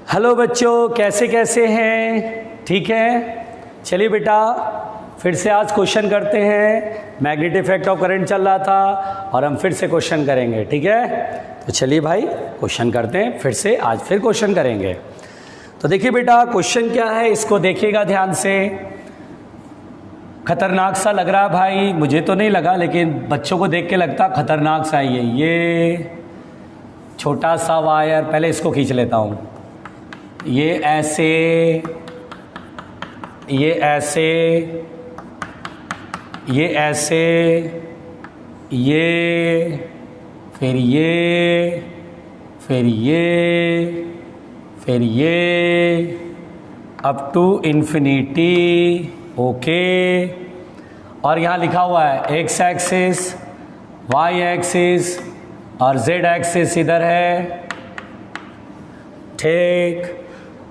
Hello बच्चों, कैसे कैसे हैं? ठीक है। चलिए बेटा, फिर से आज क्वेश्चन करते हैं। मैग्नेटिक इफेक्ट ऑफ करंट चल रहा था और हम फिर से क्वेश्चन करेंगे। ठीक है, तो चलिए भाई क्वेश्चन करते हैं। फिर से आज फिर क्वेश्चन करेंगे। तो देखिए बेटा, क्वेश्चन क्या है इसको देखिएगा ध्यान से। खतरनाक सा लग रहा है भाई, मुझे तो नहीं लगा, लेकिन बच्चों को देख के लगता खतरनाक सा ही है। ये छोटा सा वायर, पहले इसको खींच लेता हूँ। ये ऐसे, ये ऐसे, ये ऐसे, ये, फिर ये, फिर ये, फिर ये, अप टू इन्फिनिटी। ओके। और यहाँ लिखा हुआ है एक्स एक्सिस, वाई एक्सिस और जेड एक्सिस इधर है। ठीक,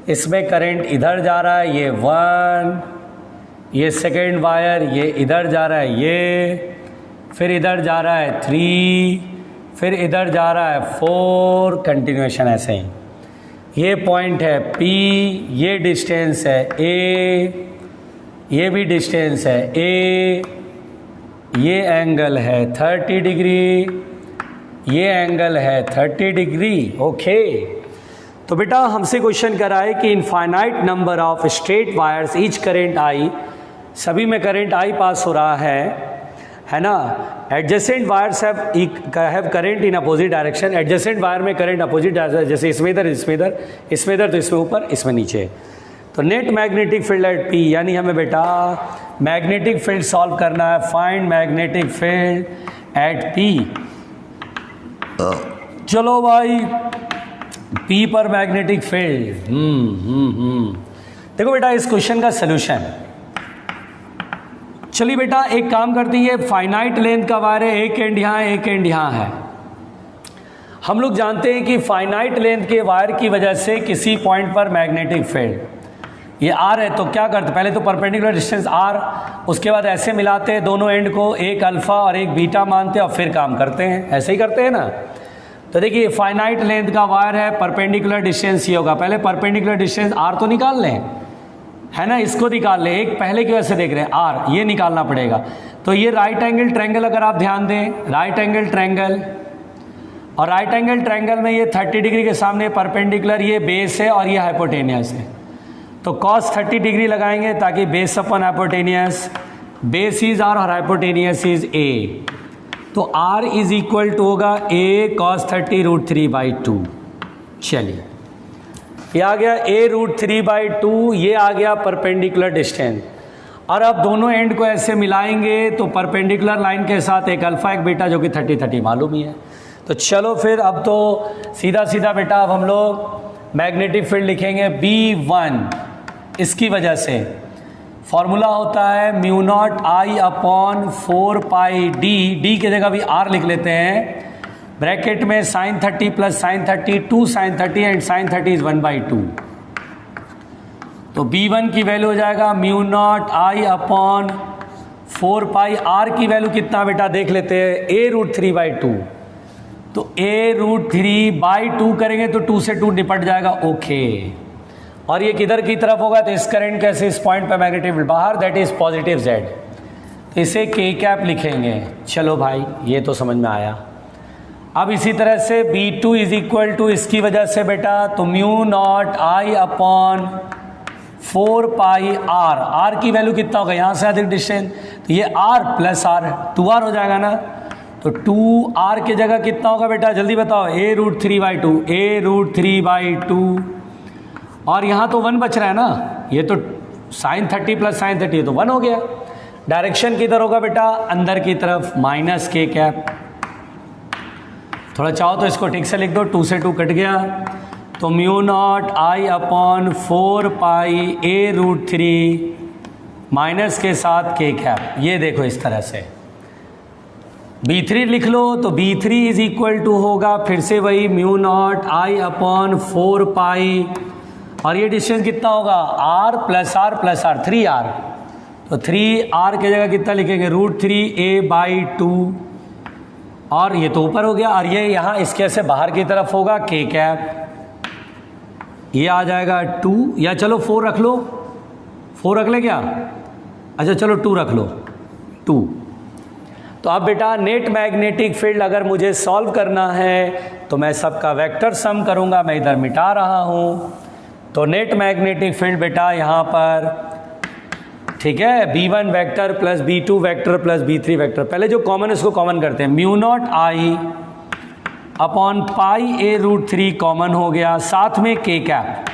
इसमें करंट इधर जा रहा है, ये 1, ये सेकेंड वायर, ये इधर जा रहा है, ये फिर इधर जा रहा है 3, फिर इधर जा रहा है 4, कंटिन्यूएशन ऐसे ही। ये पॉइंट है P, ये डिस्टेंस है A, ये भी डिस्टेंस है A, ये एंगल है 30 डिग्री, ये एंगल है 30 डिग्री। ओके। तो बेटा हमसे क्वेश्चन करा है कि infinite number of straight wires each current I, सभी में करंट आई पास हो रहा है ना। Adjacent wires have current in opposite direction. Adjacent wire में करंट अपोजिट डायरेक्शन, जैसे इसमें इधर, इसमें इधर, इसमें इधर, तो इसमें ऊपर, इसमें नीचे। तो net magnetic field eight P, यानी हमें बेटा मैग्नेटिक फील्ड सॉल्व करना है। Find magnetic field eight P। चलो भाई, P पर मैग्नेटिक फील्ड। देखो बेटा इस क्वेश्चन का सलूशन। चलिए बेटा एक काम करती है, फाइनाइट लेंथ का वायर है, एक एंड यहाँ है, एक एंड यहाँ है। हम लोग जानते हैं कि फाइनाइट लेंथ के वायर की वजह से किसी पॉइंट पर मैग्नेटिक फील्ड, ये R है, तो क्या करते, पहले तो परपेंडिकुलर डिस्टेंस R, उसके बाद ऐसे मिलाते हैं दोनों एंड को, एक अल्फा और एक बीटा मानते हैं और फिर काम करते हैं। ऐसे ही करते हैं ना। तो देखिए फाइनाइट लेंथ का वायर है, परपेंडिकुलर डिस्टेंस ये होगा। पहले परपेंडिकुलर डिस्टेंस R तो निकाल लें, है ना, इसको निकाल लें। एक पहले की वजह से देख रहे हैं R, ये निकालना पड़ेगा। तो ये राइट एंगल ट्रायंगल, अगर आप ध्यान दें, राइट एंगल ट्रायंगल, और राइट एंगल ट्रायंगल में ये 30 डिग्री के सामने परपेंडिकुलर, ये बेस है और ये हाइपोटेनियस है। तो cos 30 डिग्री लगाएंगे ताकि base upon hypotenuse, base is R और हाइपोटेनियस इज A। तो R इज इक्वल टू होगा A cos 30√3/2। चलिए ये आ गया A√3/2, ये आ गया परपेंडिकुलर डिस्टेंस। और अब दोनों एंड को ऐसे मिलाएंगे तो परपेंडिकुलर लाइन के साथ एक अल्फा एक बीटा, जो कि 30-30 मालूम ही है। तो चलो फिर अब तो सीधा सीधा बेटा अब हम लोग मैग्नेटिक फील्ड लिखेंगे B1। इसकी वजह से फॉर्मूला होता है μ0I/4πD, डी की जगह भी R लिख लेते हैं, ब्रैकेट में sin 30 plus sin 30, 2 sin 30 and sin 30 is 1/2। तो B1 की वैल्यू हो जाएगा μ0I/4π। R की वैल्यू कितना बेटा देख लेते हैं, A√3/2। तो A√3/2 करेंगे तो 2 से 2 निपट जाएगा। ओके। और ये किधर की तरफ होगा, तो इस करंट कैसे इस पॉइंट पर मैग्नेटिक फील्ड बाहर, दैट इज पॉजिटिव Z, इसे K कैप लिखेंगे। चलो भाई ये तो समझ में आया। अब इसी तरह से B2 इज इक्वल टू, इसकी वजह से बेटा तो μ0I/4πR। R की वैल्यू कितना होगा, यहाँ से अधिक डिस्टेंस, तो ये R प्लस R 2R हो जाएगा ना। तो 2R की जगह कितना होगा बेटा, जल्दी बताओ, A√3/2, A√3/2। और यहाँ तो 1 बच रहा है ना, ये तो sin 30 प्लस sin 30, तो 1 हो गया। डायरेक्शन किधर होगा बेटा, अंदर की तरफ, माइनस K कैप। थोड़ा चाहो तो इसको ठीक से लिख दो, 2 से 2 कट गया। तो μ0I/4π A√3 माइनस के साथ K कैप, ये देखो इस तरह से। B3 लिख लो, तो B3 इज इक्वल टू होगा फिर से वही μ0I/4π, और ये डिस्टेंस कितना होगा, R plus R plus R, 3R। तो 3R की जगह कितना लिखेंगे, √3A/2। और ये तो ऊपर हो गया, और ये यहाँ इसके से बाहर की तरफ होगा K कैप। ये आ जाएगा 2, या चलो 4 रख लो, 4 रख ले क्या, अच्छा चलो 2 रख लो, 2। तो अब बेटा नेट मैग्नेटिक फील्ड अगर मुझे सॉल्व करना है तो मैं सबका वेक्टर सम करूंगा, मैं इधर मिटा रहा हूं। तो नेट मैग्नेटिक फील्ड बेटा यहाँ पर, ठीक है, b1 vector plus b2 vector plus b3 vector, पहले जो कॉमन उसको कॉमन करते हैं, mu not I upon pi a root 3 common हो गया, साथ में k कैप,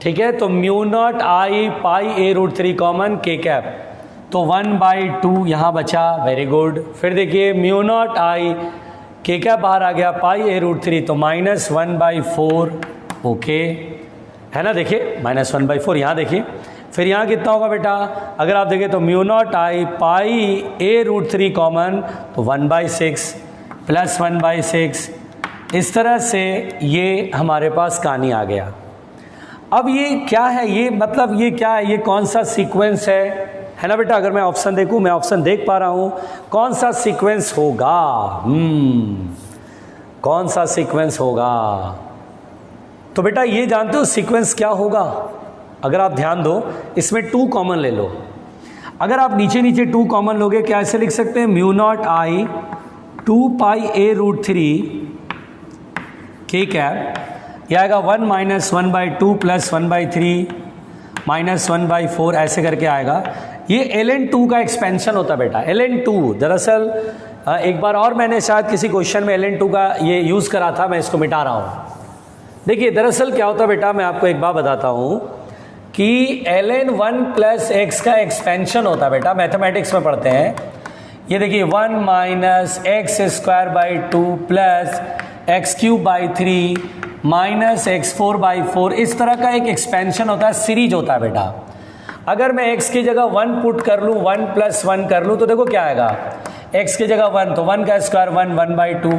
ठीक है। तो mu not I pi a root 3 common, k cap, तो 1/2 यहाँ बचा, वेरी गुड। फिर देखिए mu not I, k cap बाहर आ गया, पाई a रूट 3, तो -1/4, ओके, है ना, देखिए -1/4 यहाँ देखिए। फिर यहाँ कितना होगा बेटा, अगर आप देखें तो mu not I pi a root 3 common, तो 1/6 प्लस 1/6, इस तरह से ये हमारे पास कहानी आ गया। अब ये क्या है, ये मतलब ये क्या है, ये कौन सा सीक्वेंस है ना बेटा। अगर मैं ऑप्शन देखूं, मैं ऑप्शन देख पा रहा हूं, कौन सा सीक्वेंस होगा, कौन सा सीक्वेंस होगा। तो बेटा ये जानते हो सीक्वेंस क्या होगा, अगर आप ध्यान दो, इसमें 2 कॉमन ले लो। अगर आप नीचे नीचे 2 कॉमन लोगे, क्या ऐसे लिख सकते हैं, mu not I 2 pi a root 3 k cap, यह आएगा 1 - 1/2 प्लस 1/3 -1/4, ऐसे करके आएगा। ये ln2 का एक्सपेंशन होता है बेटा। ln2 दरअसल एक बार और मैंने शायद किसी क्वेश्चन में ln2 का ये यूज़ करा था, मैं इसको मिटा रहा हूँ। देखिए दरअसल क्या होता है बेटा, मैं आपको एक बात बताता हूँ कि ln1 प्लस x का एक्सपेंशन होता है बेटा, मैथमेटिक्स में पढ़ते हैं। ये देखिए 1 - x²/2 plus x³/3 minus x4/4, इस तरह का एक एक्सपेंशन होता है, सीरीज होता है बेटा। अगर मैं x की जगह 1 पुट कर लूँ, 1 + 1 कर लूँ, तो देखो क्या आएगा, x की जगह 1, तो 1 का स्क्वायर 1, 1/2,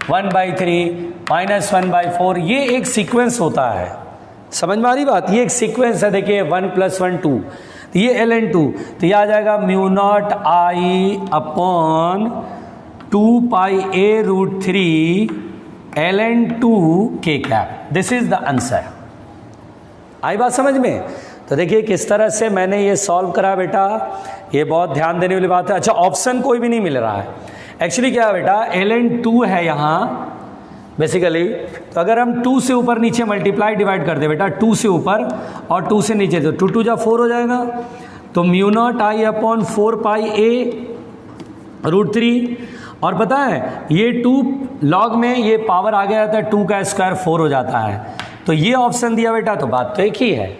1/3 -1/4, ये एक सीक्वेंस होता है। समझ में आ रही बात, ये एक सीक्वेंस है। देखिए 1 + 1 2, तो ये ln2, तो ये आ जाएगा mu not I upon 2 pi a root 3 ln2 k cap, this is the answer. आई बात समझ में। तो देखिए किस तरह से मैंने ये सॉल्व करा बेटा, ये बहुत ध्यान देने वाली बात है। अच्छा ऑप्शन कोई भी नहीं मिल रहा है, एक्चुअली क्या है बेटा, ln2 है यहाँ बेसिकली। तो अगर हम 2 से ऊपर नीचे मल्टीप्लाई डिवाइड कर दे बेटा, 2 से ऊपर और 2 से नीचे, तो 2 × 2 = 4 हो जाएगा। तो mu not I upon 4 pi a root 3, और पता है ये 2 लॉग में ये पावर आ गया था, 2 का स्क्वायर 4 हो जाता है। तो ये ऑप्शन दिया बेटा, तो बात तो एक ही है,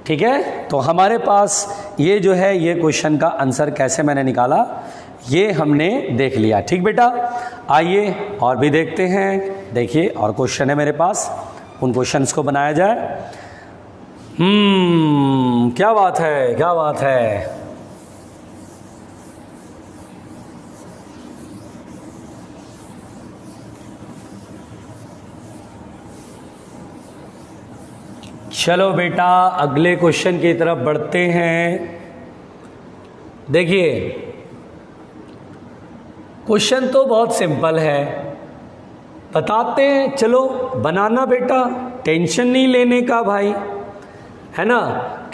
ठीक है। तो हमारे पास ये जो है, ये क्वेश्चन का आंसर कैसे मैंने निकाला ये हमने देख लिया, ठीक बेटा। आइए और भी देखते हैं। देखिए और क्वेश्चन है मेरे पास, उन क्वेश्चंस को बनाया जाए। क्या बात है, क्या बात है। चलो बेटा अगले क्वेश्चन की तरफ बढ़ते हैं। देखिए क्वेश्चन तो बहुत सिंपल है, बताते हैं, चलो बनाना बेटा, टेंशन नहीं लेने का भाई, है ना।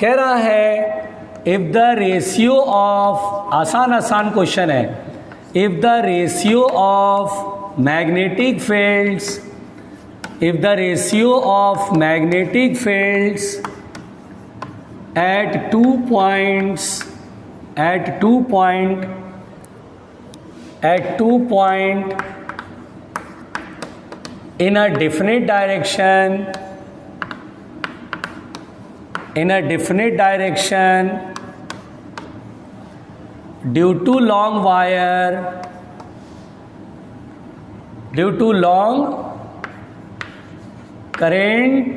कह रहा है इफ द रेशियो ऑफ, आसान आसान क्वेश्चन है, if the ratio of magnetic fields, if the ratio of magnetic fields at 2 points in a definite direction due to long current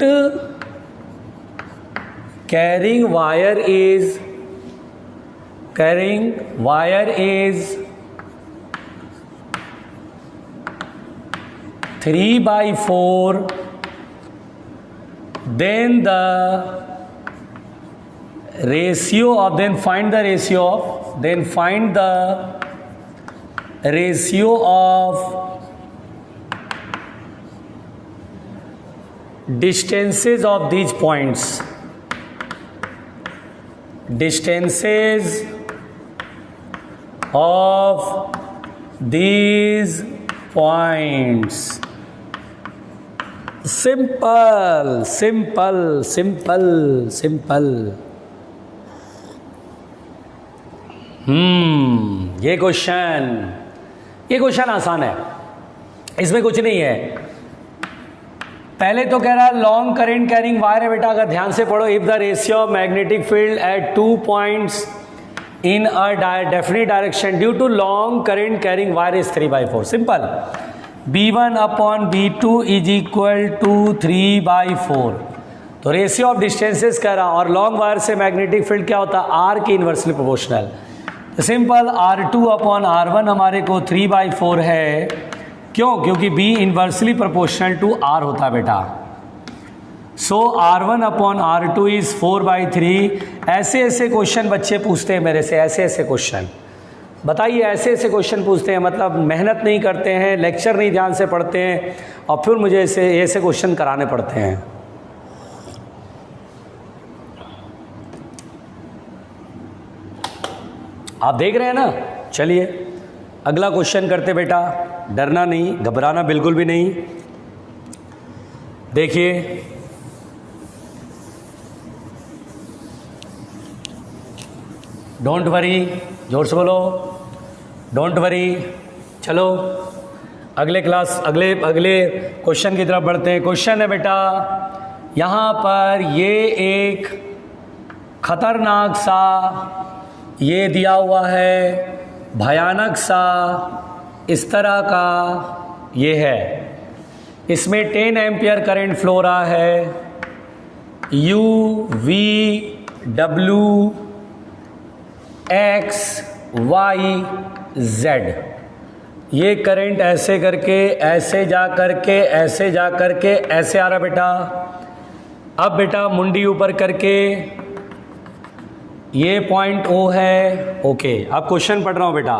carrying wire is 3/4, then find the ratio of distances of these points, distances of these points. Simple simple simple simple. ये question आसान है, इसमें कुछ नहीं है। पहले तो कह रहा है लॉन्ग करंट कैरिंग वायर है बेटा, अगर ध्यान से पढ़ो, if the ratio of magnetic field eight 2 points in a definite direction due to long current carrying wire is 3/4. Simple. B1 upon B2 is equal to 3/4. तो रेशियो ऑफ डिस्टेंसेस कह रहा, और लॉन्ग वायर से magnetic field क्या होता है, R की inversely proportional. तो सिंपल R2 अपॉन R1 हमारे को 3/4 है। क्यों? क्योंकि B inversely proportional to R होता है बेटा। So R1 upon R2 is 4/3। ऐसे ऐसे क्वेश्चन बच्चे पूछते हैं मेरे से, ऐसे ऐसे क्वेश्चन बताइए, ऐसे ऐसे क्वेश्चन पूछते हैं, मतलब मेहनत नहीं करते हैं, लेक्चर नहीं ध्यान से पढ़ते हैं, और फिर मुझे ऐसे क्वेश्चन कराने पड़ते हैं। आप देख रहे हैं ना। चलिए अगला क्वेश्चन करते बेटा, डरना नहीं, घबराना बिल्कुल भी नहीं। देखिए डोंट वरी, जोर से बोलो, डोंट वरी। चलो अगले क्वेश्चन की तरफ बढ़ते हैं। क्वेश्चन है बेटा, यहाँ पर ये एक खतरनाक सा ये दिया हुआ है, भयानक सा इस तरह का ये है, इसमें 10 एम्पियर करंट फ्लो रहा है, U V W X Y Z। ये करंट ऐसे करके, ऐसे जा करके, ऐसे जा करके, ऐसे आ रहा बेटा। अब बेटा मुंडी ऊपर करके, ये पॉइंट O है, ओके। अब क्वेश्चन पढ़ रहा हूँ बेटा।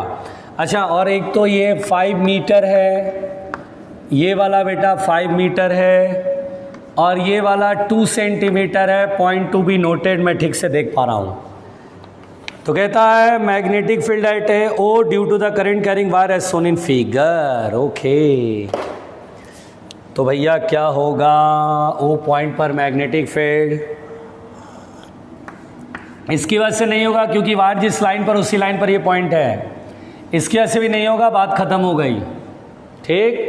अच्छा, और एक तो ये 5 मीटर है, ये वाला बेटा 5 मीटर है, और ये वाला 2 सेंटीमीटर है। पॉइंट टू बी नोटेड, मैं ठीक से देख पा रहा हूँ। तो कहता है मैग्नेटिक फील्ड एट है O due to the current carrying wire as shown in figure, okay. तो भैया क्या होगा, O पॉइंट पर मैग्नेटिक फील्ड इसकी वजह से नहीं होगा, क्योंकि वायर जिस लाइन पर उसी लाइन पर ये पॉइंट है। इसकी वजह से भी नहीं होगा, बात खत्म हो गई। ठीक,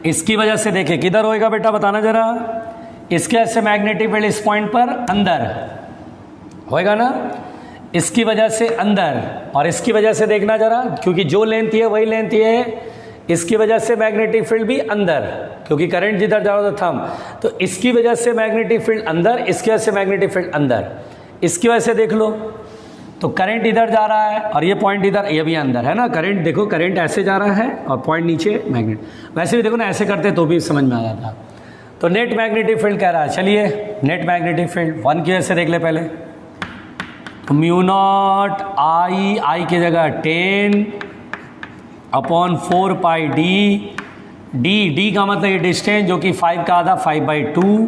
इसकी वजह से देखिए किधर होएगा बेटा, बताना जरा। इसके वजह से मैग्नेटिक फील्ड इस पॉइंट पर अंदर होएगा ना, इसकी वजह से अंदर, और इसकी वजह से देखना जरा, क्योंकि जो लेंथ है वही लेंथ है। इसकी वजह से मैग्नेटिक फील्ड भी अंदर, क्योंकि करंट जिधर जा रहा था थंब, तो इसकी वजह से मैग्नेटिक फील्ड अंदर, इसकी वजह से मैग्नेटिक फील्ड अंदर। इसकी वजह से देख लो, तो करंट इधर जा रहा है और ये पॉइंट इधर, ये भी अंदर है ना। करंट देखो, करंट ऐसे जा रहा है और पॉइंट नीचे मैग्नेट। वैसे भी देखो ना, ऐसे करते तो भी समझ में आ जाता। तो नेट मैग्नेटिक फील्ड कह रहा है। चलिए नेट मैग्नेटिक फील्ड 1 की वजह से देख ले पहले। तो म्यू नॉट आई की जगह 10 अपॉन 4 पाई डी का मतलब ये डिस्टेंस, जो कि 5 का आधा 5/2।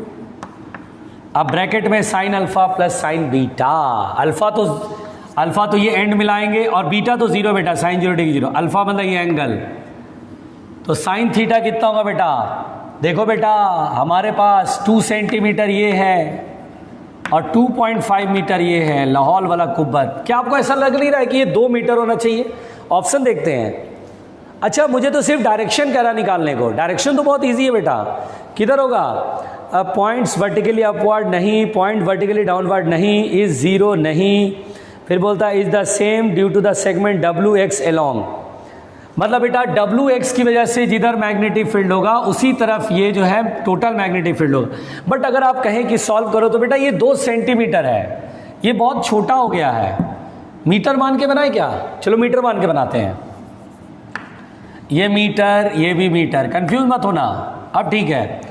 अब ब्रैकेट में sine alpha plus sign beta. Alpha तो ये एंड मिलाएंगे, और बीटा तो 0 बेटा, साइन 0 डिग्री 0। अल्फा मतलब ये एंगल, तो साइन थीटा कितना होगा बेटा। देखो बेटा, हमारे पास 2 सेंटीमीटर ये है और 2.5 मीटर ये है, लाहौल वाला कुब्बत। क्या आपको ऐसा लग नहीं रहा है कि ये 2 मीटर होना चाहिए? ऑप्शन देखते हैं। अच्छा, मुझे तो सिर्फ डायरेक्शन कह रहा निकालने को। डायरेक्शन तो बहुत इजी है बेटा। किधर होगा? पॉइंट्स वर्टिकली अपवर्ड नहीं, पॉइंट वर्टिकली डाउनवर्ड नहीं, इज 0 नहीं। फिर बोलता है is the same due to the segment WX along. मतलब बेटा WX की वजह से जिधर मैग्नेटिक फील्ड होगा उसी तरफ ये जो है टोटल मैग्नेटिक फील्ड होगा। बट अगर आप कहें कि सॉल्व करो तो बेटा ये 2 सेंटीमीटर है, ये बहुत छोटा हो गया है। मीटर मान के बनाए क्या? चलो मीटर मान के बनाते हैं। ये मीटर, ये भी मीटर, कंफ्यूज मत होना। अब ठीक है,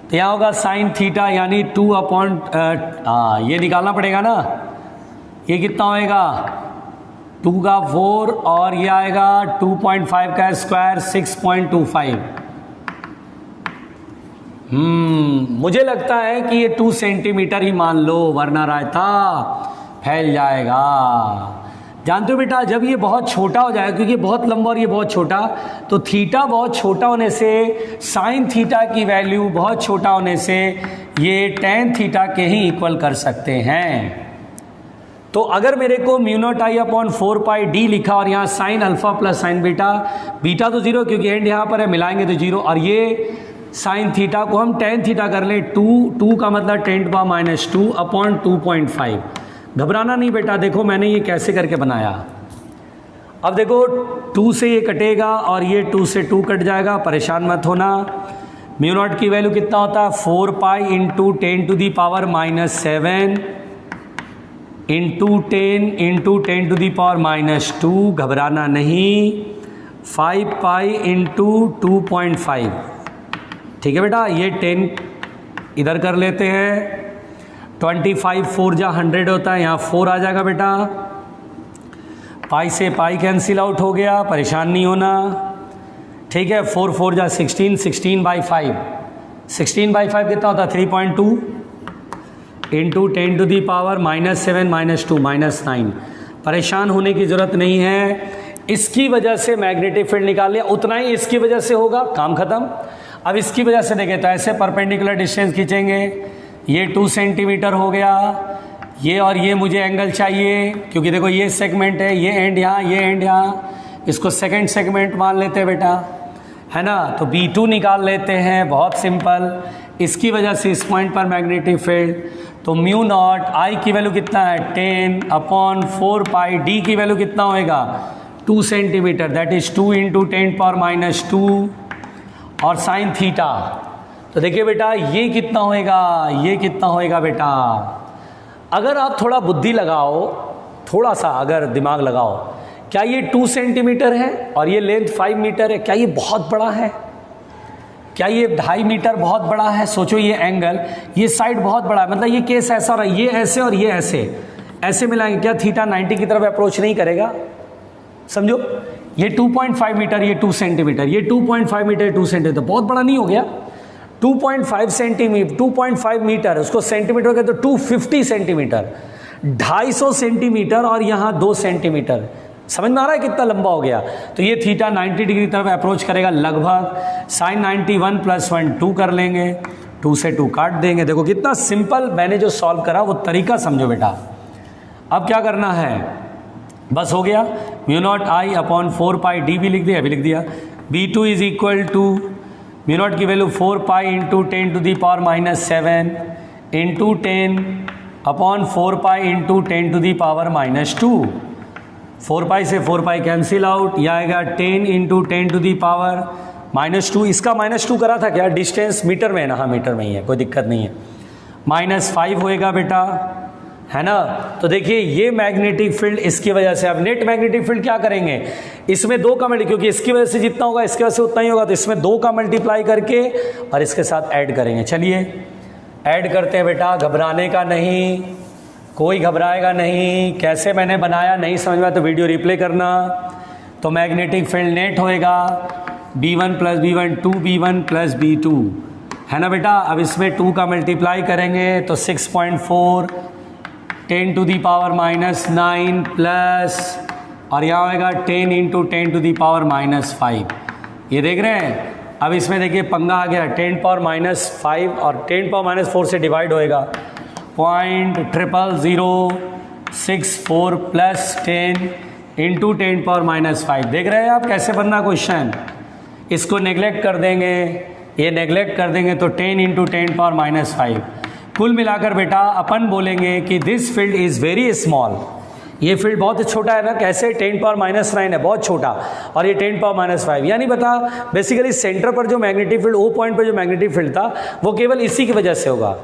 तो यहाँ होगा साइन थीटा यानी 2 अपॉन ये निकालना पड़ेगा ना। ये कितना होएगा? 2 का 4 और ये आएगा 2.5 का स्क्वायर 6.25। मुझे लगता है कि ये 2 सेंटीमीटर ही मान लो, वरना रायता फैल जाएगा। जानते हो बेटा, जब ये बहुत छोटा हो जाएगा, क्योंकि बहुत लंबा और ये बहुत छोटा, तो थीटा बहुत छोटा होने से साइन थीटा की वैल्यू बहुत छोटा होने से ये टेन थीटा के ही इक्वल कर सकते हैं। तो अगर मेरे को mu naught I upon 4 pi D लिखा और यहाँ sine alpha plus sign beta, beta तो जीरो क्योंकि एंड यहाँ पर है, मिलाएंगे तो जीरो, और ये साइन थीटा को हम टेन थीटा कर लें, 2 का मतलब 10⁻² अपॉन 2.5। घबराना नहीं बेटा, देखो मैंने ये कैसे करके बनाया। अब देखो 2 से ये कटेगा और ये 2 से 2 कट जाएगा, परेशान मत होना। म्यू नॉट की वैल्यू कितना होता है, 4 पाई इंटू 10⁻⁻7 इंटू 10 इंटू 10⁻², घबराना नहीं, 5 पाई इंटू 2.5। ठीक है बेटा, ये 10 इधर कर लेते हैं, 25 4 जा 100 होता है, यहाँ 4 आ जाएगा बेटा, पाई से पाई कैंसिल आउट हो गया, परेशान नहीं होना। ठीक है, 4 4 जा 16, 16/5, 16/5 कितना होता है, 3.2 इंटू 10⁻⁻7 -2 -9। परेशान होने की ज़रूरत नहीं है, इसकी वजह से मैग्नेटिक फील्ड निकाल लिया, उतना ही इसकी वजह से होगा, काम खत्म। अब इसकी वजह से देखें तो ऐसे परपेंडिकुलर डिस्टेंस खींचेंगे, ये 2 सेंटीमीटर हो गया, ये और ये मुझे एंगल चाहिए, क्योंकि देखो ये सेगमेंट है, ये एंड यहाँ, ये एंड यहाँ, इसको सेकंड सेगमेंट मान लेते हैं बेटा, है ना। तो B2 निकाल लेते हैं, बहुत सिंपल, इसकी वजह से इस पॉइंट पर मैग्नेटिक फील्ड। तो म्यू नॉट आई की वैल्यू कितना है, 10 अपॉन 4 पाई, डी की वैल्यू कितना होएगा, 2 सेंटीमीटर, दैट इज 2 इंटू 10⁻², और साइन थीटा। तो देखिए बेटा ये कितना होएगा, ये कितना होएगा बेटा। अगर आप थोड़ा बुद्धि लगाओ, थोड़ा सा अगर दिमाग लगाओ, क्या ये 2 सेंटीमीटर है और ये लेंथ 5 मीटर है, क्या ये बहुत बड़ा है, क्या ये 2.5 मीटर बहुत बड़ा है। सोचो ये एंगल, ये साइड बहुत बड़ा है, मतलब ये केस ऐसा और ये ऐसे और ये ऐसे, ऐसे मिलाएंगे, क्या थीटा 90 की तरफ अप्रोच नहीं करेगा। समझो ये 2.5 मीटर, ये 2 सेंटीमीटर, ये 2.5 मीटर, 2 सेंटीमीटर, बहुत बड़ा नहीं हो गया। 2.5 सेंटीमीटर, 2.5 मीटर, उसको सेंटीमीटर हो गया तो 250 सेंटीमीटर, 250 सेंटीमीटर और यहाँ 2 सेंटीमीटर। समझ में आ रहा है कितना लंबा हो गया। तो ये थीटा 90 डिग्री तरफ अप्रोच करेगा लगभग, साइन 91 + 1 2 कर लेंगे, 2 से 2 काट देंगे। देखो कितना सिंपल मैंने जो सॉल्व करा वो तरीका समझो बेटा। अब क्या करना है, बस हो गया, mu not I upon 4 pi D भी लिख दिया, अभी लिख दिया। B2 is equal to mu not की value 4 pi into 10⁻⁻7 into 10 upon 4 pi into 10⁻²। 4 pi से 4 पाई कैंसिल आउट, यह आएगा 10 इंटू 10⁻²। इसका -2 करा था क्या, डिस्टेंस मीटर में है ना, हाँ मीटर में ही है, कोई दिक्कत नहीं है। -5 होएगा बेटा, है ना। तो देखिए ये मैग्नेटिक फील्ड इसकी वजह से। अब नेट मैग्नेटिक फील्ड क्या करेंगे, इसमें 2 का मल्टी, क्योंकि इसकी वजह से जितना होगा इसकी वजह से उतना ही होगा, तो इसमें 2 का मल्टीप्लाई करके और इसके साथ ऐड करेंगे। चलिए ऐड करते हैं बेटा, घबराने का नहीं, कोई घबराएगा नहीं। कैसे मैंने बनाया नहीं समझ में आया तो वीडियो रिप्ले करना। तो मैग्नेटिक फील्ड नेट होएगा B1 + B1 2B1 + B2, है ना बेटा। अब इसमें 2 का मल्टीप्लाई करेंगे तो 6.4 10⁻⁻9 प्लस, और यहाँ होएगा 10 इंटू 10⁻⁻5। ये देख रहे हैं। अब इसमें देखिए पंगा आ गया, 10⁻5 और 10⁻4 से डिवाइड होएगा, 0.0064 + 10 इंटू 10⁻5। देख रहे हैं आप कैसे बनना क्वेश्चन। इसको नेग्लेक्ट कर देंगे, ये नेग्लेक्ट कर देंगे तो 10 इंटू 10⁻5। कुल मिलाकर बेटा अपन बोलेंगे कि this field is very small. ये फील्ड बहुत छोटा है ना, कैसे 10⁻9 है, बहुत छोटा, और ये 10⁻5। यानी बता बेसिकली सेंटर पर जो मैग्नेटिक फील्ड, ओ पॉइंट पर जो मैग्नेटिक फील्ड था वो केवल इसी की वजह से होगा,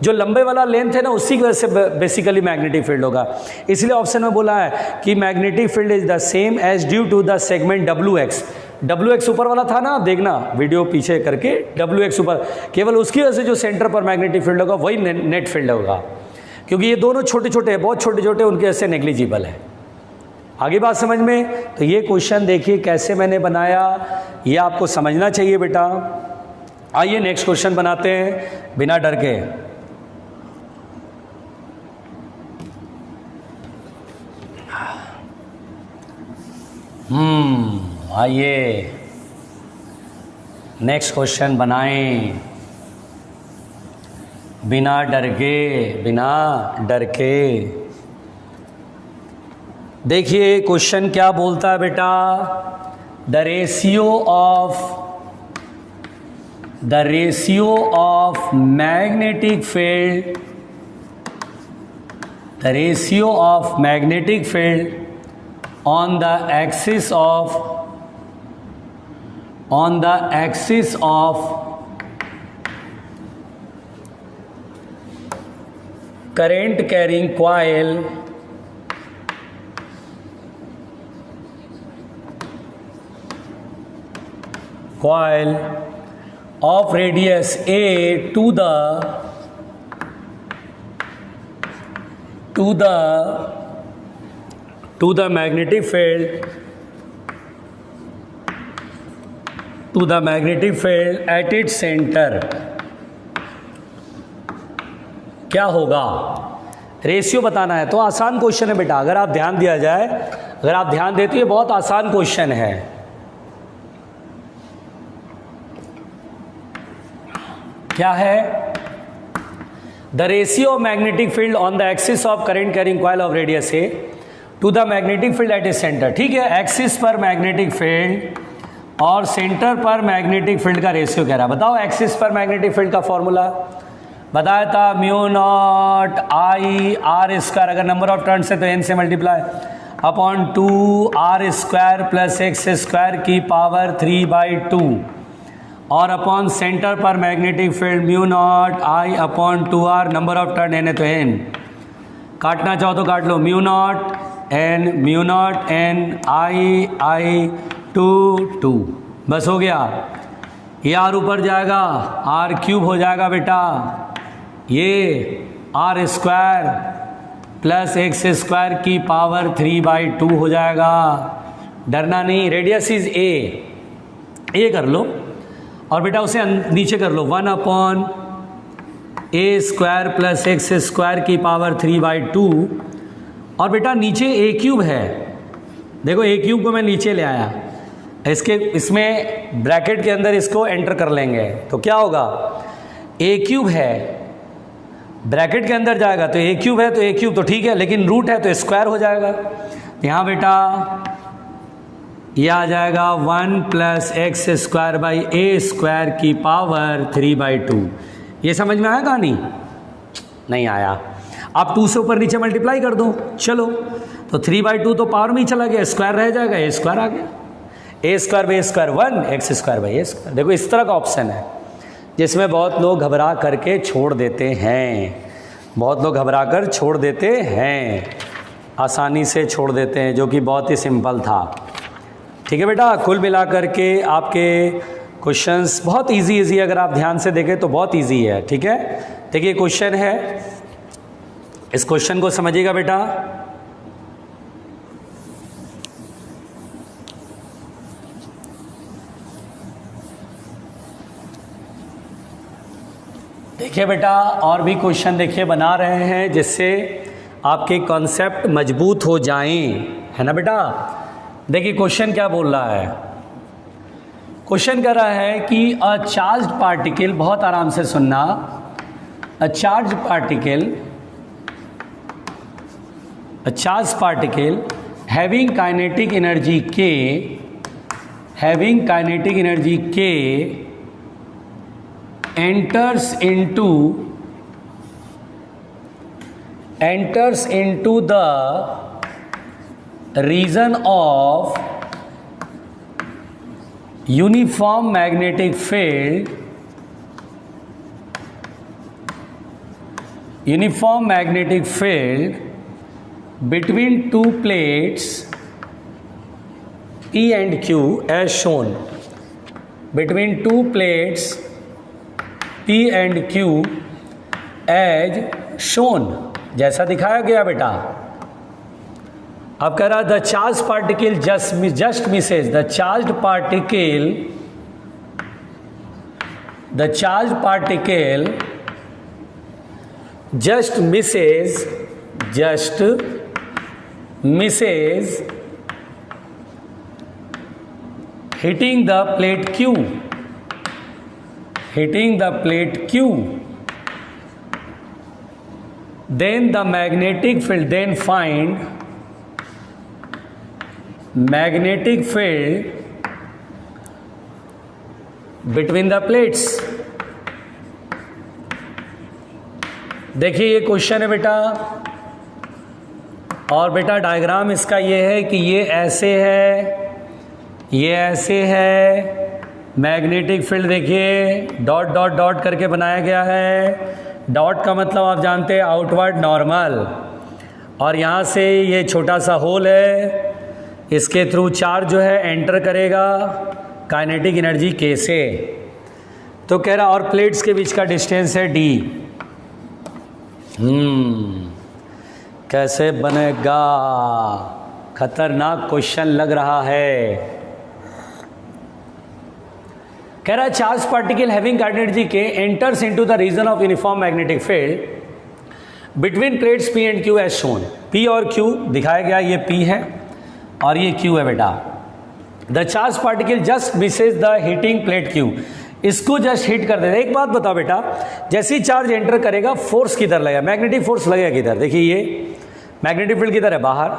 जो लंबे वाला लेंथ है ना उसी की वजह से बेसिकली मैग्नेटिक फील्ड होगा। इसलिए ऑप्शन में बोला है कि magnetic field is the same as due to the segment WX। WX ऊपर वाला था ना, देखना वीडियो पीछे करके, WX ऊपर, केवल उसकी वजह से जो सेंटर पर मैग्नेटिक फील्ड होगा वही नेट फील्ड होगा, क्योंकि ये दोनों छोटे छोटे हैं, बहुत छोटे छोटे, उनके वजह से नेग्लिजिबल है। आगे बात समझ में। तो ये क्वेश्चन देखिए कैसे मैंने बनाया, ये आपको समझना चाहिए बेटा। आइए नेक्स्ट क्वेश्चन बनाते हैं बिना डर के। आइए नेक्स्ट क्वेश्चन बनाएं बिना डर के, बिना डर के। देखिए क्वेश्चन क्या बोलता है बेटा, the ratio of magnetic field, the ratio of magnetic field on the axis of current carrying coil of radius a to the magnetic field at its center क्या होगा। रेशियो बताना है, तो आसान क्वेश्चन है बेटा, अगर आप ध्यान दिया जाए, अगर आप ध्यान देते हो बहुत आसान क्वेश्चन है। क्या है, the ratio of magnetic field on the axis of current carrying coil of radius A to the magnetic field at a centre. ठीक है, एक्सिस पर मैग्नेटिक फील्ड और सेंटर पर मैग्नेटिक फील्ड का रेशियो कह रहा है। बताओ एक्सिस पर मैग्नेटिक फील्ड का फॉर्मूला बताया था, mu not I R square, अगर नंबर ऑफ टर्न्स है तो एन से multiply upon 2 R square plus X square की पावर 3/2 और अपॉन सेंटर पर magnetic field mu not I upon 2r, number of turn N है तो एन, काटना चाहो तो काट लो, म्यू नॉट एन आई 2 बस हो गया। ये आर ऊपर जाएगा, आर क्यूब हो जाएगा बेटा, ये R square plus X square की पावर 3/2 हो जाएगा। डरना नहीं, रेडियस इज ए कर लो और बेटा उसे नीचे कर लो, 1 अपॉन ए स्क्वायर प्लस एक्स स्क्वायर की पावर 3/2 और बेटा नीचे ए क्यूब है, देखो ए क्यूब को मैं नीचे ले आया, इसमें ब्रैकेट के अंदर इसको एंटर कर लेंगे तो क्या होगा, ए क्यूब है, ब्रैकेट के अंदर जाएगा तो ए क्यूब है, तो ए क्यूब तो ठीक है, लेकिन रूट है तो स्क्वायर हो जाएगा। यहाँ बेटा यह आ जाएगा 1 plus X square by A square की पावर 3/2। ये समझ में आया कहानी? नहीं आया? आप 2 से ऊपर नीचे मल्टीप्लाई कर दो, चलो तो 3/2 तो पावर में ही चला गया, स्क्वायर रह जाएगा, ए स्क्वायर आ गया, A square by square 1, X square by A square. देखो इस तरह का ऑप्शन है जिसमें बहुत लोग घबरा करके छोड़ देते हैं, बहुत लोग घबरा कर छोड़ देते हैं, आसानी से छोड़ देते हैं, जो कि बहुत ही सिंपल था। ठीक है बेटा, कुल मिलाकर के आपके क्वेश्चंस बहुत इजी अगर आप ध्यान से देखें तो बहुत इजी है। ठीक है, देखिए क्वेश्चन है, इस क्वेश्चन को समझिएगा बेटा। देखिए बेटा, और भी क्वेश्चन देखिए बना रहे हैं जिससे आपके कॉन्सेप्ट मजबूत हो जाएं, है ना बेटा। देखिए क्वेश्चन क्या बोल रहा है, क्वेश्चन कह रहा है कि अ चार्ज्ड पार्टिकल, बहुत आराम से सुनना, a charged particle having kinetic energy K enters into the region of uniform magnetic field between two plates P and Q as shown, between two plates P and Q as shown, जैसा दिखाया गया बेटा। अब कह रहा the charge particle just misses, the charge particle the charge particle just misses hitting the plate Q, then the magnetic field, then find magnetic field between the plates. देखिए ये question है बेटा, और बेटा डायग्राम इसका ये है कि ये ऐसे है, ये ऐसे है, मैग्नेटिक फील्ड देखिए डॉट डॉट डॉट करके बनाया गया है। डॉट का मतलब आप जानते हैं आउटवर्ड नॉर्मल, और यहाँ से ये छोटा सा होल है, इसके थ्रू चार्ज जो है एंटर करेगा काइनेटिक एनर्जी K से। तो कह रहा और प्लेट्स के बीच का डिस्टेंस है D। कैसे बनेगा, खतरनाक क्वेश्चन लग रहा है। कह रहा है charge particle having kinetic energy K enters into the region of uniform magnetic field between plates P and Q as shown. P और Q दिखाया गया, ये P है और ये Q है बेटा। The charge particle just misses the hitting plate Q, इसको जस्ट हिट कर देता है। एक बात बताओ बेटा, जैसे ही चार्ज एंटर करेगा फोर्स किधर लगेगा, मैग्नेटिक फोर्स लगेगा किधर? देखिए ये मैग्नेटिक फील्ड किधर है, बाहर,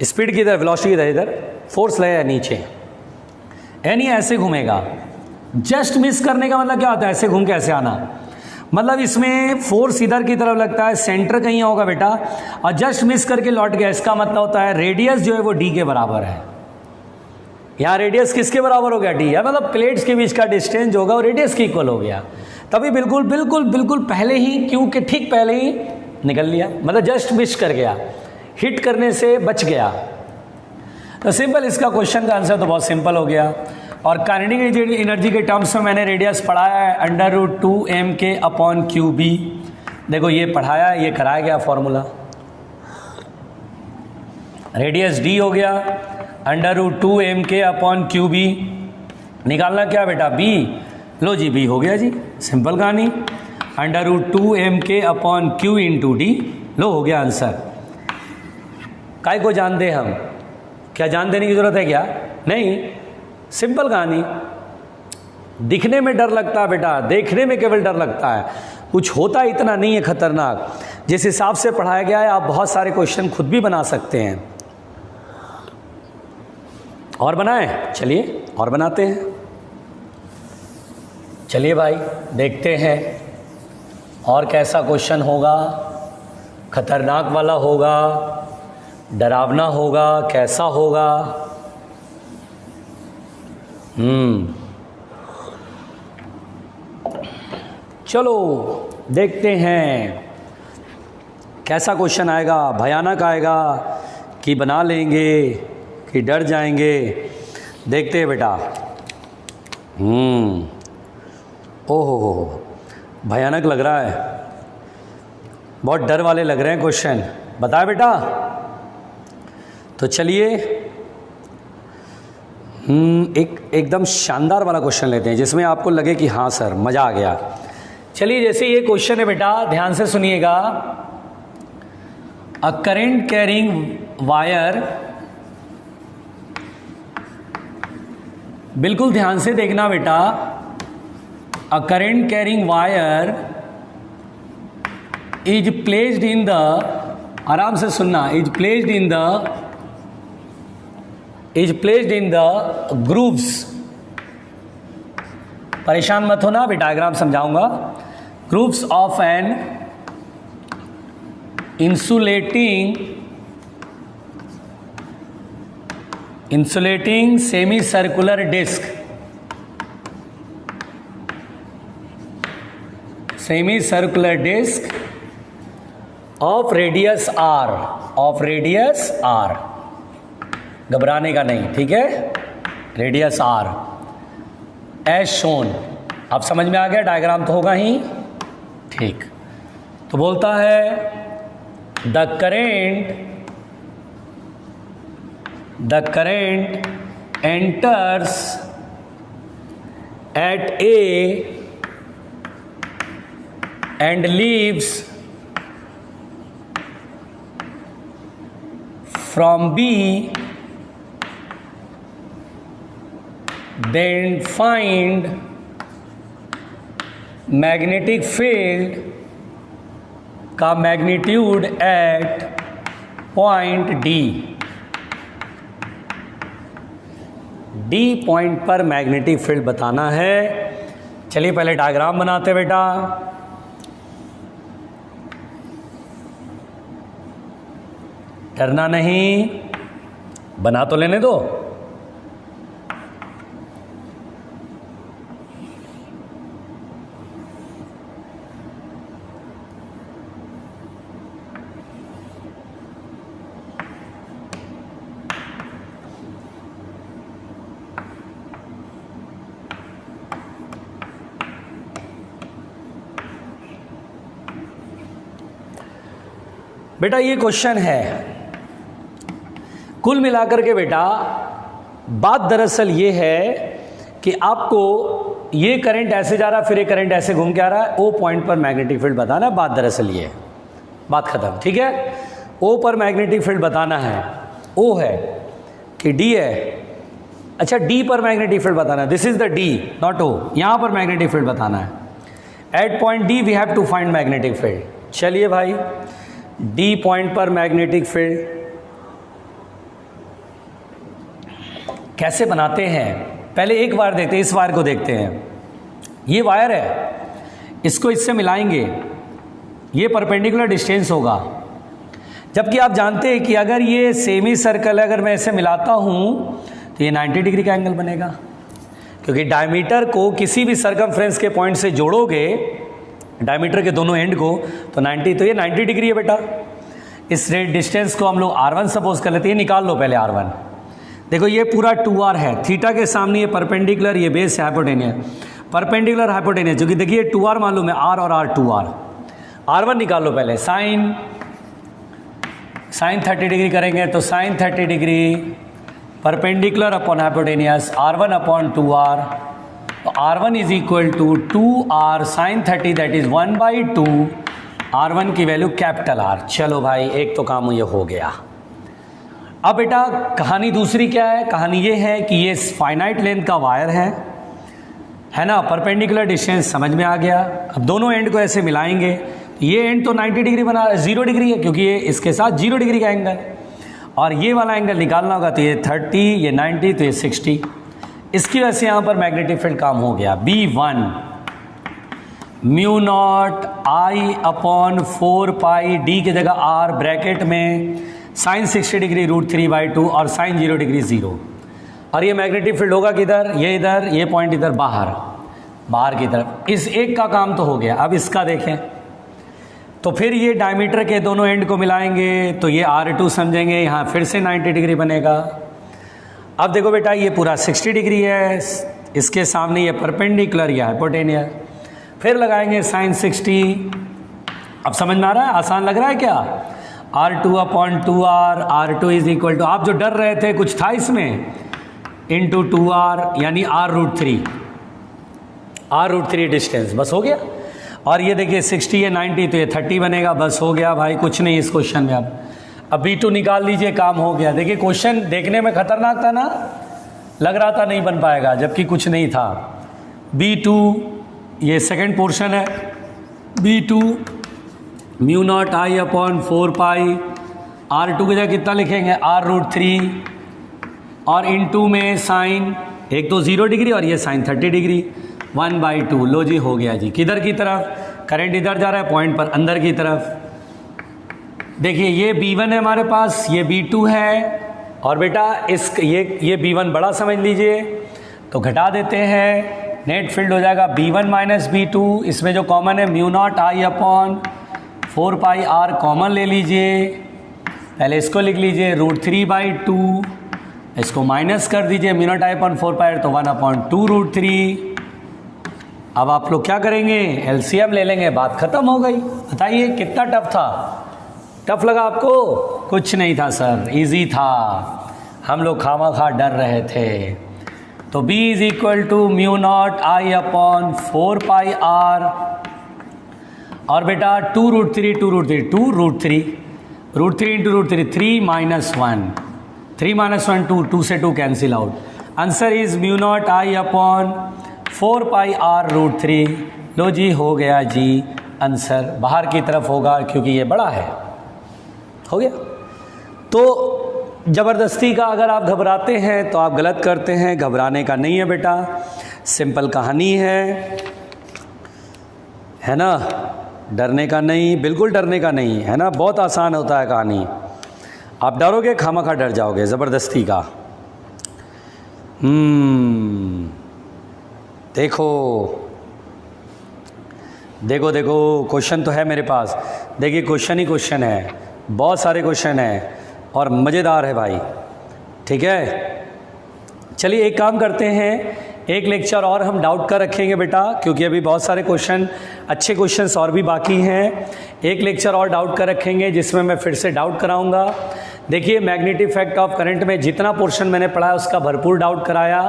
स्पीड किधर, वेलोसिटी किधर, इधर फोर्स लगेगा नीचे, यानी ऐसे घूमेगा। जस्ट मिस करने का मतलब क्या होता है, ऐसे घूम के ऐसे आना, मतलब इसमें फोर्स इधर की तरफ लगता है, सेंटर कहीं होगा बेटा, और जस्ट मिस करके लौट गया। इसका मतलब होता है रेडियस जो है वो D के बराबर है। यहाँ रेडियस किसके बराबर हो गया, D है, मतलब प्लेट्स के बीच का डिस्टेंस जो होगा वो रेडियस के इक्वल हो गया। तभी बिल्कुल बिल्कुल बिल्कुल पहले ही, क्योंकि ठीक पहले ही निकल लिया, मतलब जस्ट मिस कर गया, हिट करने से बच गया। तो सिंपल, इसका क्वेश्चन का आंसर तो बहुत सिंपल हो गया। और काइनेटिक एनर्जी के टर्म्स में मैंने रेडियस पढ़ाया है √2mk/QB। देखो ये पढ़ाया, ये कराया गया फॉर्मूला। रेडियस D हो गया √2mk/QB। निकालना क्या बेटा, B। लो जी B हो गया जी, सिंपल कहानी। √2mk/Q इंटू D, लो हो गया आंसर। काय को जान दे हम, क्या जान देने की जरूरत है क्या? नहीं, सिंपल कहानी। दिखने में डर लगता है बेटा, देखने में केवल डर लगता है, कुछ होता इतना नहीं है खतरनाक। जिस हिसाब से पढ़ाया गया है आप बहुत सारे क्वेश्चन खुद भी बना सकते हैं। और बनाएं, चलिए और बनाते हैं। चलिए भाई देखते हैं और कैसा क्वेश्चन होगा, खतरनाक वाला होगा, डरावना होगा, कैसा होगा। चलो देखते हैं कैसा क्वेश्चन आएगा, भयानक आएगा कि बना लेंगे कि डर जाएंगे। देखते हैं बेटा। ओहो, भयानक लग रहा है, बहुत डर वाले लग रहे हैं क्वेश्चन। बताए बेटा? तो चलिए एकदम शानदार वाला क्वेश्चन लेते हैं जिसमें आपको लगे कि हाँ सर मज़ा आ गया। चलिए जैसे ये क्वेश्चन है बेटा, ध्यान से सुनिएगा। अ करंट कैरिंग वायर, बिल्कुल ध्यान से देखना बेटा। A current carrying wire is placed in the, आराम से सुनना, is placed in the grooves. परेशान मत होना, अभी डायग्राम समझाऊंगा। Grooves of an insulating semi-circular disc, of radius r, घबराने का नहीं, ठीक है, रेडियस r एज शोन। अब समझ में आ गया, डायग्राम तो होगा ही, ठीक। तो बोलता है the current enters at a and leaves from B, then find magnetic field का magnitude at point D. D point पर मैग्नेटिक फील्ड बताना है। चलिए पहले डायग्राम बनाते बेटा। डरना नहीं, बना तो लेने दो। बेटा ये क्वेश्चन है, कुल मिलाकर के बेटा बात दरअसल ये है कि आपको ये करंट ऐसे जा रहा है, फिर ये करंट ऐसे घूम के आ रहा है, ओ पॉइंट पर मैग्नेटिक फील्ड बताना है। बात दरअसल ये है, बात खत्म, ठीक है। ओ पर मैग्नेटिक फील्ड बताना है। ओ है कि डी है, अच्छा डी पर मैग्नेटिक फील्ड बताना है। This is the D not O, यहां पर मैग्नेटिक फील्ड बताना है। At point D we have to find magnetic field. चलिए भाई, डी पॉइंट पर मैग्नेटिक फील्ड कैसे बनाते हैं, पहले एक वायर देखते हैं, इस वायर को देखते हैं। ये वायर है, इसको इससे मिलाएंगे, ये परपेंडिकुलर डिस्टेंस होगा। जबकि आप जानते हैं कि अगर ये सेमी सर्कल है, अगर मैं इसे मिलाता हूं तो ये 90 डिग्री का एंगल बनेगा, क्योंकि डायमीटर को किसी भी सर्कमफ्रेंस के पॉइंट से जोड़ोगे, डायमीटर के दोनों एंड को, तो 90, तो ये 90 डिग्री है बेटा। इस डिस्टेंस को हम लोग R1 सपोज कर लेते हैं। निकाल लो पहले R1। देखो ये पूरा 2R है, थीटा के सामने ये परपेंडिकुलर, ये बेस है हाइपोटेनियस, परपेंडिकुलर हाइपोटेनियस, जो कि देखिए 2R मालूम है, R और R 2R। R1 निकाल लो पहले। साइन 30 डिग्री करेंगे तो sine 30 degree perpendicular upon hypotenuse R1 upon 2R, तो R1 is equal to 2R sine 30, that is 1/2 R1 की वैल्यू कैपिटल R। चलो भाई एक तो काम ये हो गया। अब बेटा कहानी दूसरी क्या है, कहानी ये है कि ये फाइनाइट लेंथ का वायर है ना, परपेंडिकुलर डिस्टेंस समझ में आ गया। अब दोनों एंड को ऐसे मिलाएंगे, ये एंड तो 90 डिग्री बना, 0 डिग्री है, क्योंकि ये इसके साथ 0 डिग्री का एंगल, और ये वाला एंगल निकालना होगा, तो ये 30, ये 90, तो ये 60। इसकी वजह से यहाँ पर मैग्नेटिक फील्ड काम हो गया। B1 mu naught I upon 4 pi D की जगह R ब्रैकेट में साइन 60 डिग्री √3/2 और साइन 0 डिग्री 0। और ये मैग्नेटिक फील्ड होगा किधर, ये इधर, ये पॉइंट इधर बाहर की तरफ। इस एक का काम तो हो गया। अब इसका देखें तो फिर ये डायमीटर के दोनों एंड को मिलाएंगे, तो ये R2 समझेंगे, यहाँ फिर से 90 डिग्री बनेगा। अब देखो बेटा ये पूरा 60 डिग्री है, इसके सामने ये परपेंडिकुलर या हाइपोटेनियस, फिर लगाएंगे साइन 60। अब समझ में आ रहा है, आसान लग रहा है क्या। R2 upon 2R, R2 is equal to, आप जो डर रहे थे कुछ था इसमें, इंटू 2R यानी R√3 डिस्टेंस, बस हो गया। और ये देखिए 60 है 90, तो ये 30 बनेगा, बस हो गया भाई, कुछ नहीं इस क्वेश्चन में। अब B2 निकाल लीजिए, काम हो गया। देखिए क्वेश्चन देखने में खतरनाक था ना, लग रहा था नहीं बन पाएगा, जबकि कुछ नहीं था। B2 ये सेकंड पोर्शन है। B2 mu naught I upon 4 pi, R2 की जगह कितना लिखेंगे, R√3, और इनटू में साइन, एक तो 0 डिग्री और ये साइन 30 डिग्री, 1/2। लो जी हो गया जी। किधर की तरफ, करंट इधर जा रहा है पॉइंट पर, अंदर की तरफ। देखिए ये B1 है हमारे पास, ये B2 है, और बेटा इस ये B1 बड़ा समझ लीजिए, तो घटा देते हैं, नेट फील्ड हो जाएगा B1 माइनस B2। इसमें जो कॉमन है mu naught I upon 4 pi R common ले लीजिए, पहले इसको लिख लीजिए √3/2, इसको माइनस कर दीजिए, म्यू नॉट I अपॉन 4 पाई तो 1/2 √3। अब आप लोग क्या करेंगे, LCM ले लेंगे, बात खत्म हो गई। बताइए कितना टफ था, टफ लगा आपको? कुछ नहीं था सर, इजी था, हम लोग खामा डर रहे थे। तो B is equal to mu naught I upon 4 pi R, और बेटा 2√3 2√3 2√3 √3 इंटू √3 3 माइनस 1 3 माइनस 1 2 2 से 2 cancel out. Answer is mu not I upon 4 pi R √3। लो जी हो गया जी आंसर, बाहर की तरफ होगा क्योंकि ये बड़ा है। हो गया। तो ज़बरदस्ती का अगर आप घबराते हैं तो आप गलत करते हैं, घबराने का नहीं है बेटा, सिंपल कहानी है ना, डरने का नहीं, बिल्कुल डरने का नहीं है ना, बहुत आसान होता है कहानी। आप डरोगे खामखा डर जाओगे ज़बरदस्ती का। देखो देखो देखो क्वेश्चन तो है मेरे पास, देखिए क्वेश्चन ही क्वेश्चन है, बहुत सारे क्वेश्चन हैं और मज़ेदार है भाई। ठीक है, चलिए एक काम करते हैं, एक लेक्चर और हम डाउट का रखेंगे बेटा, क्योंकि अभी बहुत सारे क्वेश्चन, अच्छे क्वेश्चंस और भी बाकी हैं। एक लेक्चर और डाउट का रखेंगे जिसमें मैं फिर से डाउट कराऊंगा। देखिए मैग्नेटिक इफेक्ट ऑफ करंट में जितना पोर्शन मैंने पढ़ा है उसका भरपूर डाउट कराया,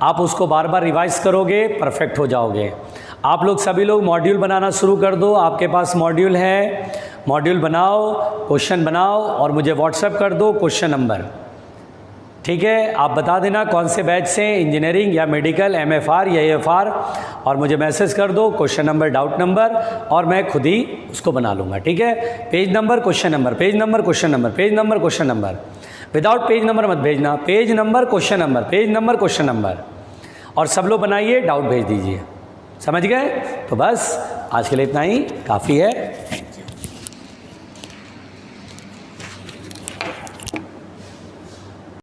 आप उसको बार बार रिवाइज करोगे परफेक्ट हो जाओगे। आप लोग सभी लोग मॉड्यूल बनाना शुरू कर दो, आपके पास मॉड्यूल है, मॉड्यूल बनाओ, क्वेश्चन बनाओ और मुझे व्हाट्सएप कर दो क्वेश्चन नंबर। ठीक है, आप बता देना कौन से बैच से, इंजीनियरिंग या मेडिकल, MFR या AFR, और मुझे मैसेज कर दो क्वेश्चन नंबर, डाउट नंबर, और मैं खुद ही उसको बना लूँगा। ठीक है, page number, question number, page number, question number, page number, question number, without page number मत भेजना, page number, question number, page number, question number, और सब लोग बनाइए, डाउट भेज दीजिए। समझ गए? तो बस आज के लिए इतना ही काफ़ी है।